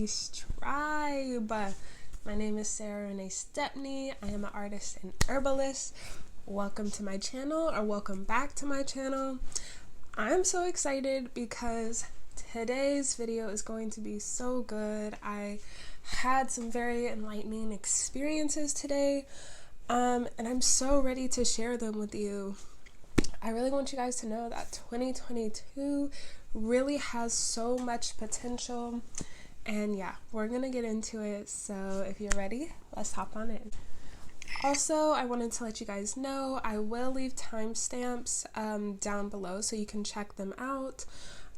Peace Tribe. My name is Sarah Renee Stepney. I am an artist and herbalist. Welcome to my channel, or welcome back to my channel. I'm so excited because today's video is going to be so good. I had some very enlightening experiences today, and I'm so ready to share them with you. I really want you guys to know that 2022 really has so much potential, and yeah, we're gonna get into it. So if you're ready, let's hop on in. Also, I wanted to let you guys know I will leave timestamps down below so you can check them out.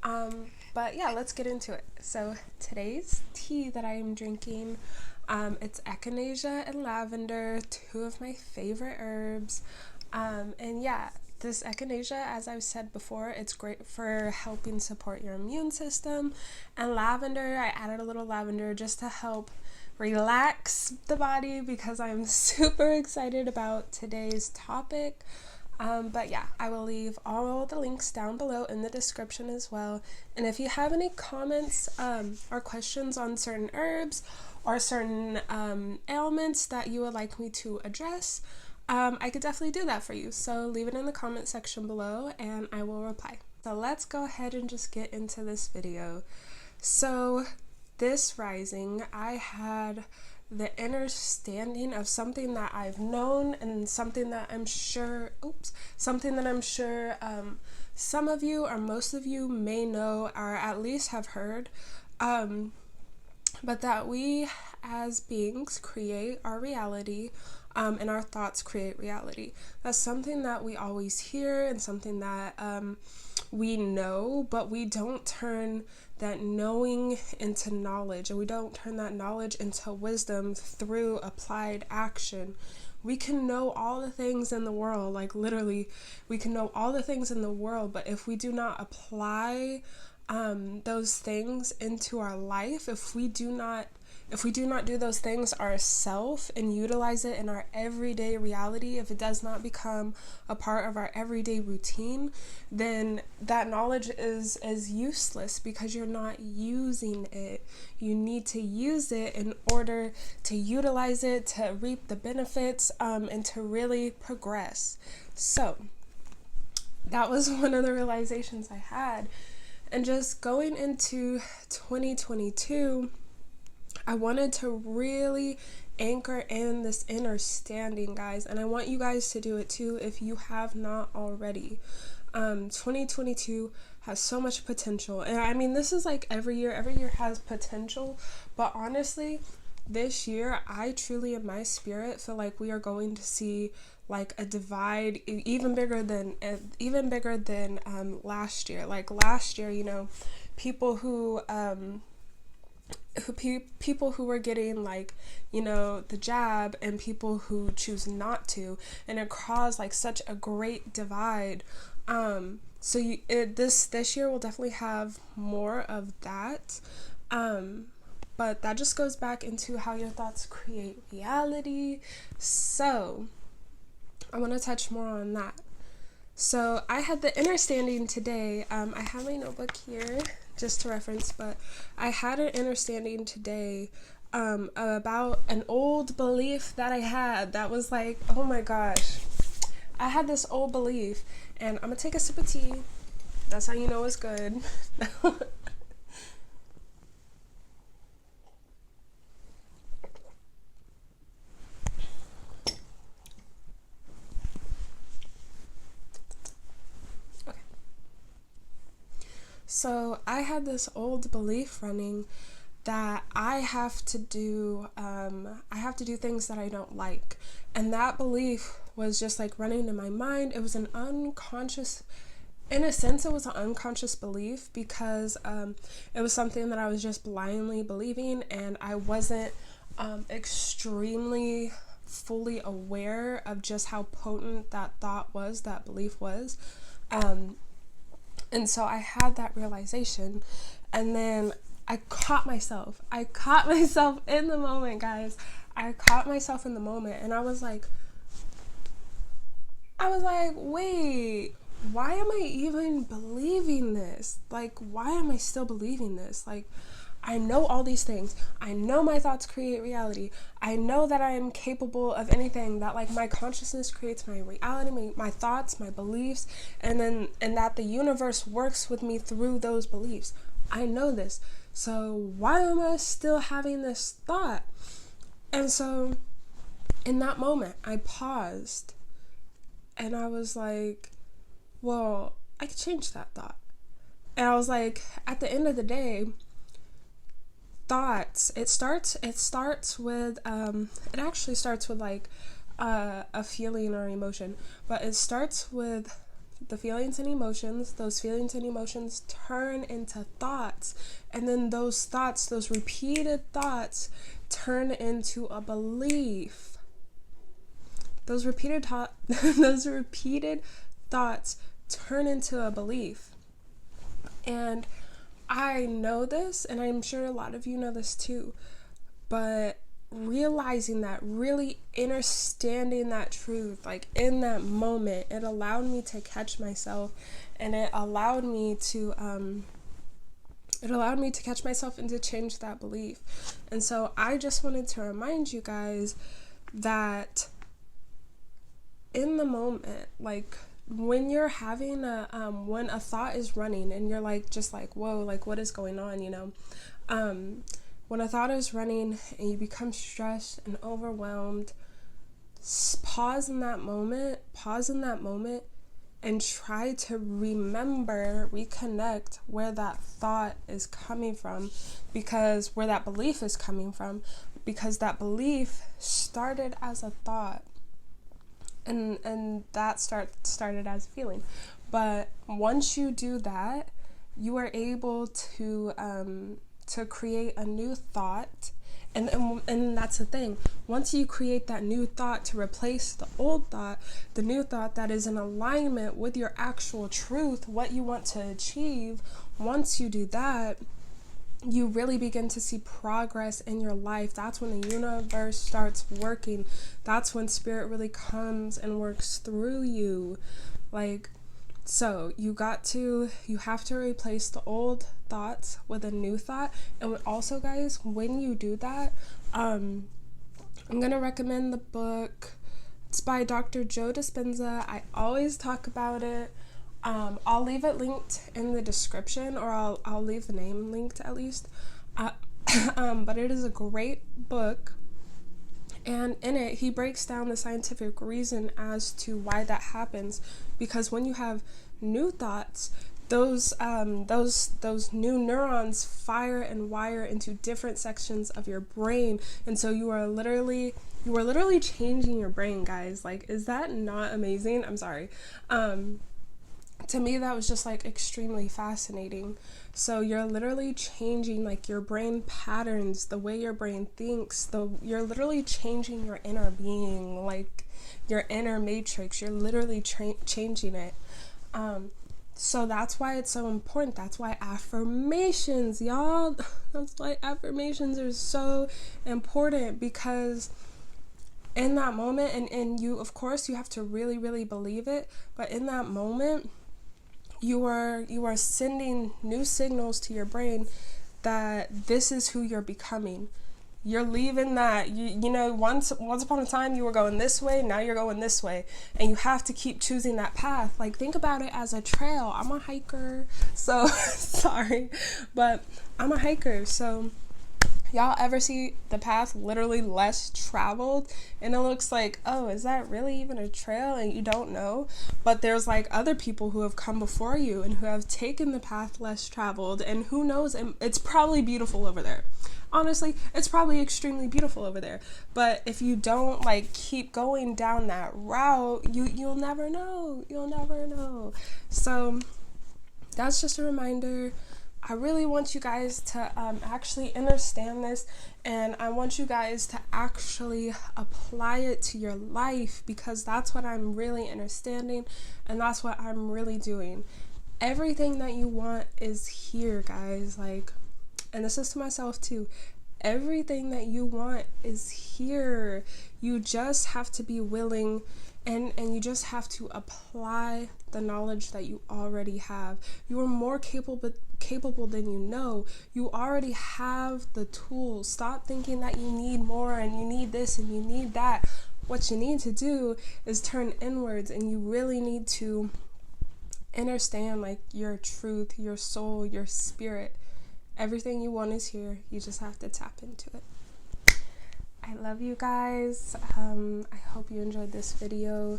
But yeah, let's get into it. So today's tea that I am drinking, it's echinacea and lavender, two of my favorite herbs. And yeah, this echinacea, as I've said before, it's great for helping support your immune system. And lavender, I added a little lavender just to help relax the body because I'm super excited about today's topic. But yeah, I will leave all the links down below in the description as well. And if you have any comments or questions on certain herbs or certain ailments that you would like me to address, I could definitely do that for you. So leave it in the comment section below and I will reply. So let's go ahead and just get into this video. So this rising, I had the understanding of something that I've known and something that I'm sure, some of you or most of you may know or at least have heard, but that we as beings create our reality, and our thoughts create reality. That's something that we always hear and something that we know, but we don't turn that knowing into knowledge, and we don't turn that knowledge into wisdom through applied action. We can know all the things in the world, like literally, we can know all the things in the world, but if we do not apply those things into our life, if we do not do those things ourselves and utilize it in our everyday reality, if it does not become a part of our everyday routine, then that knowledge is useless because you're not using it. You need to use it in order to utilize it, to reap the benefits, and to really progress. So that was one of the realizations I had. And just going into 2022, I wanted to really anchor in this understanding, guys, and I want you guys to do it too if you have not already. 2022 has so much potential, and I mean, this is like every year has potential, but honestly, this year, I truly in my spirit feel like we are going to see like a divide even bigger than last year. Like last year, you know, people who were getting, like, you know, the jab and people who choose not to, and it caused like such a great divide. So this year will definitely have more of that. But that just goes back into how your thoughts create reality. So I want to touch more on that. So I had the understanding today. I have my notebook here just to reference, but I had an understanding today about an old belief that I had that was like, oh my gosh, I had this old belief, and I'm gonna take a sip of tea. That's how you know it's good. So I had this old belief running that I have to do things that I don't like, and that belief was just like running in my mind. It was an unconscious, in a sense, it was an unconscious belief because it was something that I was just blindly believing, and I wasn't extremely fully aware of just how potent that belief was. And so I had that realization, and then I caught myself in the moment, guys. I caught myself in the moment, and I was like, wait, why am I even believing this? Like, why am I still believing this? Like, I know all these things. I know my thoughts create reality. I know that I am capable of anything, that like my consciousness creates my reality, my thoughts, my beliefs, and that the universe works with me through those beliefs. I know this. So why am I still having this thought? And so in that moment, I paused and I was like, well, I could change that thought. And I was like, at the end of the day, thoughts, it actually starts with like a feeling or emotion, but it starts with the feelings and emotions. Those feelings and emotions turn into thoughts, and then those thoughts, those repeated thoughts, turn into a belief. Those repeated thoughts turn into a belief. And I know this, and I'm sure a lot of you know this too, but realizing that, really understanding that truth, like in that moment, it allowed me to catch myself, and it allowed me to catch myself and to change that belief. And so I just wanted to remind you guys that in the moment, like when you're having when a thought is running and you're like, just like, whoa, like what is going on, you know? When a thought is running and you become stressed and overwhelmed, pause in that moment, and try to reconnect where that thought is coming from, because where that belief is coming from, because that belief started as a thought. And that started as a feeling. But once you do that, you are able to create a new thought. And that's the thing. Once you create that new thought to replace the old thought, the new thought that is in alignment with your actual truth, what you want to achieve, once you do that, you really begin to see progress in your life. That's when the universe starts working. That's when spirit really comes and works through you. Like, so you have to replace the old thoughts with a new thought. And also, guys, when you do that, I'm gonna recommend the book. It's by Dr. Joe Dispenza. I always talk about it. I'll leave it linked in the description, or I'll leave the name linked at least. But it is a great book, and in it he breaks down the scientific reason as to why that happens. Because when you have new thoughts, those new neurons fire and wire into different sections of your brain, and so you are literally changing your brain, guys. Like, is that not amazing? I'm sorry. To me, that was just like extremely fascinating. So you're literally changing like your brain patterns, the way your brain thinks, you're literally changing your inner being, like your inner matrix. You're literally changing it. So that's why it's so important. That's why affirmations, y'all, that's why affirmations are so important, because in that moment, and you, of course, you have to really, really believe it, but in that moment, you are sending new signals to your brain that this is who you're becoming. You're leaving that, you know, once upon a time you were going this way, now you're going this way, and you have to keep choosing that path. Like, think about it as a trail. I'm a hiker, so sorry, but I'm a hiker, so y'all ever see the path literally less traveled, and it looks like, oh, is that really even a trail? And you don't know, but there's like other people who have come before you and who have taken the path less traveled, and who knows, it's probably beautiful over there. Honestly, it's probably extremely beautiful over there. But if you don't like keep going down that route, you'll never know. You'll never know. So that's just a reminder. I really want you guys to actually understand this, and I want you guys to actually apply it to your life, because that's what I'm really understanding, and that's what I'm really doing. Everything that you want is here, guys. Like, and this is to myself too. Everything that you want is here. You just have to be willing, and you just have to apply the knowledge that you already have. You are more capable than you know. You already have the tools. Stop thinking that you need more and you need this and you need that. What you need to do is turn inwards, and you really need to understand like your truth, your soul, your spirit. Everything you want is here. You just have to tap into it. I love you guys. I hope you enjoyed this video.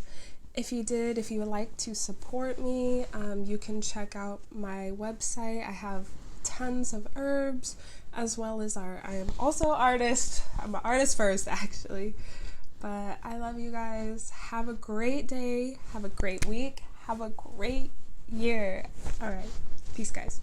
If you did, if you would like to support me, you can check out my website. I have tons of herbs, as well as I am also an artist. I'm an artist first, actually. But I love you guys. Have a great day. Have a great week. Have a great year. All right. Peace, guys.